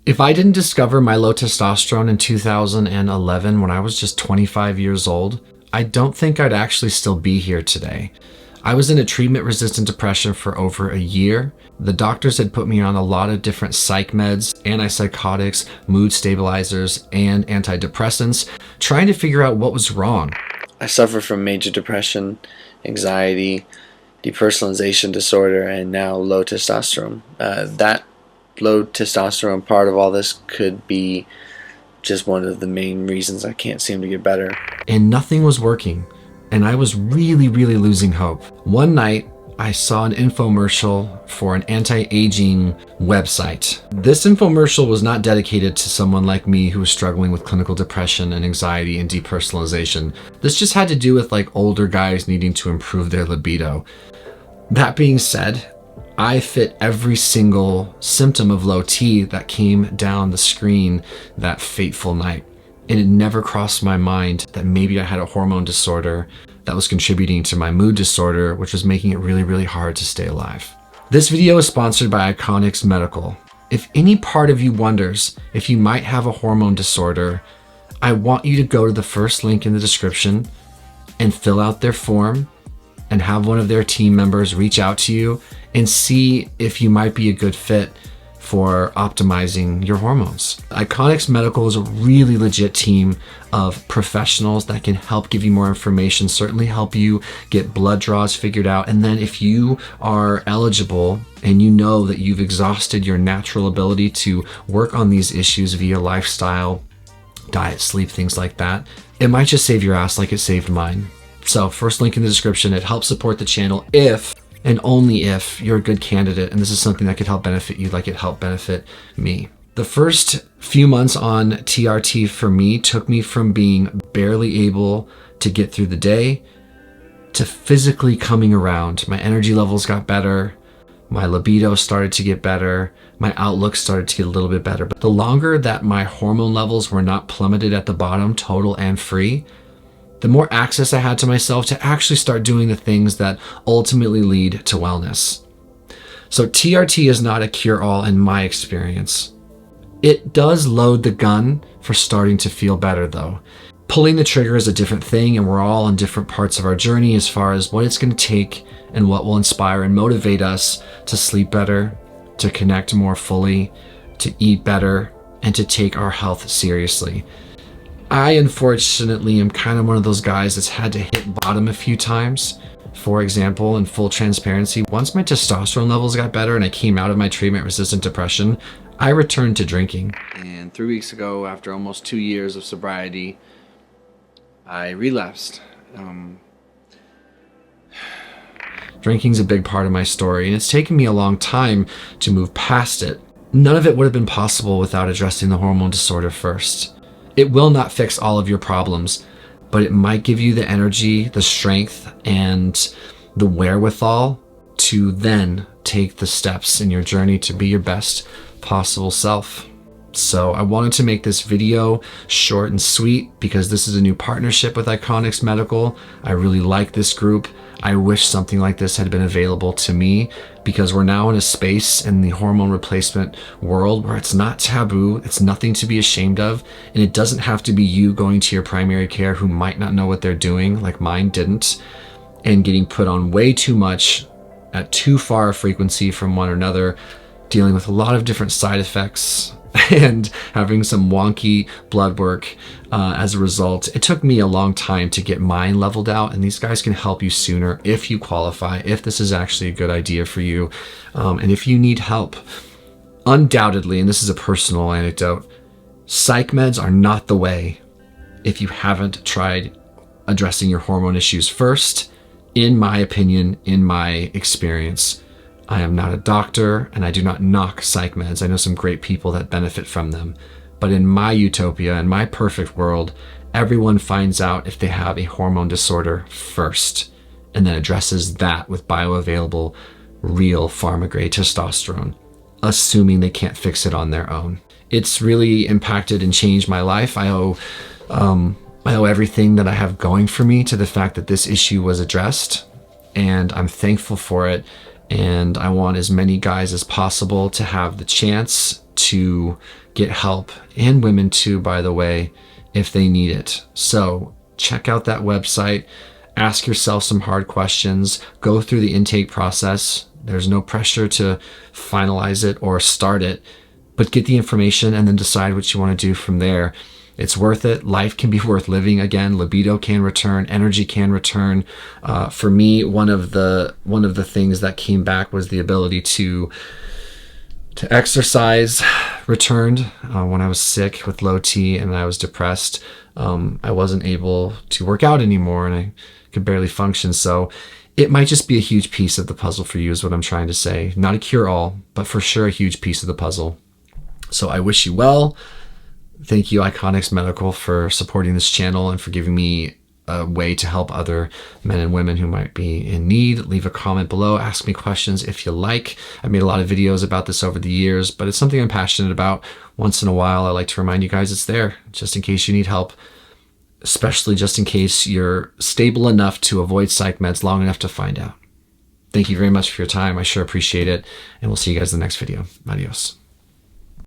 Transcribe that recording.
If I didn't discover my low testosterone in 2011 when I was just 25 years old, I don't think I'd actually still be here today. I was in a treatment-resistant depression for over a year. The doctors had put me on a lot of different psych meds, antipsychotics, mood stabilizers, and antidepressants, trying to figure out what was wrong. I suffer from major depression, anxiety, depersonalization disorder, and now low testosterone. That low testosterone part of all this could be just one of the main reasons I can't seem to get better. And nothing was working, and I was really losing hope. One night, I saw an infomercial for an anti-aging website. This infomercial was not dedicated to someone like me who was struggling with clinical depression and anxiety and depersonalization. This just had to do with like older guys needing to improve their libido. That being said, I fit every single symptom of low T that came down the screen that fateful night. And it never crossed my mind that maybe I had a hormone disorder that was contributing to my mood disorder, which was making it really hard to stay alive. This video is sponsored by Iconics Medical. If any part of you wonders if you might have a hormone disorder, I want you to go to the first link in the description and fill out their form and have one of their team members reach out to you and see if you might be a good fit for optimizing your hormones. Iconics Medical is a really legit team of professionals that can help give you more information, certainly help you get blood draws figured out. And then if you are eligible and you know that you've exhausted your natural ability to work on these issues via lifestyle, diet, sleep, things like that, it might just save your ass like it saved mine. So first link in the description. It helps support the channel if and only if you're a good candidate and this is something that could help benefit you like it helped benefit me. The first few months on TRT for me took me from being barely able to get through the day to physically coming around. My energy levels got better. My libido started to get better. My outlook started to get a little bit better. But the longer that my hormone levels were not plummeted at the bottom, total and free, the more access I had to myself to actually start doing the things that ultimately lead to wellness. So TRT is not a cure-all in my experience. It does load the gun for starting to feel better though. Pulling the trigger is a different thing, and we're all on different parts of our journey as far as what it's going to take and what will inspire and motivate us to sleep better, to connect more fully, to eat better, and to take our health seriously. I unfortunately am kind of one of those guys that's had to hit bottom a few times. For example, in full transparency, once my testosterone levels got better and I came out of my treatment-resistant depression, I returned to drinking. And 3 weeks ago, after almost 2 years of sobriety, I relapsed. Drinking's a big part of my story, and it's taken me a long time to move past it. None of it would have been possible without addressing the hormone disorder first. It will not fix all of your problems, but it might give you the energy, the strength, and the wherewithal to then take the steps in your journey to be your best possible self. So I wanted to make this video short and sweet because this is a new partnership with Iconics Medical. I really like this group. I wish something like this had been available to me because we're now in a space in the hormone replacement world where it's not taboo, it's nothing to be ashamed of, and it doesn't have to be you going to your primary care who might not know what they're doing, like mine didn't, and getting put on way too much at too far a frequency from one another, dealing with a lot of different side effects and having some wonky blood work as a result. It took me a long time to get mine leveled out, and these guys can help you sooner if you qualify, if this is actually a good idea for you, and if you need help. Undoubtedly, and this is a personal anecdote, psych meds are not the way if you haven't tried addressing your hormone issues first, in my opinion, in my experience. I am not a doctor, and I do not knock psych meds. I know some great people that benefit from them. But in my utopia, in my perfect world, everyone finds out if they have a hormone disorder first, and then addresses that with bioavailable, real pharma-grade testosterone, assuming they can't fix it on their own. It's really impacted and changed my life. I owe everything that I have going for me to the fact that this issue was addressed, and I'm thankful for it. And I want as many guys as possible to have the chance to get help, and women too, by the way, if they need it. So check out that website, ask yourself some hard questions, go through the intake process. There's no pressure to finalize it or start it, but get the information and then decide what you want to do from there. It's worth it. Life can be worth living again. Libido can return. Energy can return. For me, one of the things that came back was the ability to exercise returned. When I was sick with low T and I was depressed, I wasn't able to work out anymore and I could barely function. So it might just be a huge piece of the puzzle for you is what I'm trying to say. Not a cure-all, but for sure a huge piece of the puzzle. So I wish you well. Thank you, Iconics Medical, for supporting this channel and for giving me a way to help other men and women who might be in need. Leave a comment below. Ask me questions if you like. I made a lot of videos about this over the years, but it's something I'm passionate about. Once in a while, I like to remind you guys it's there, just in case you need help, especially just in case you're stable enough to avoid psych meds long enough to find out. Thank you very much for your time. I sure appreciate it, and we'll see you guys in the next video. Adios.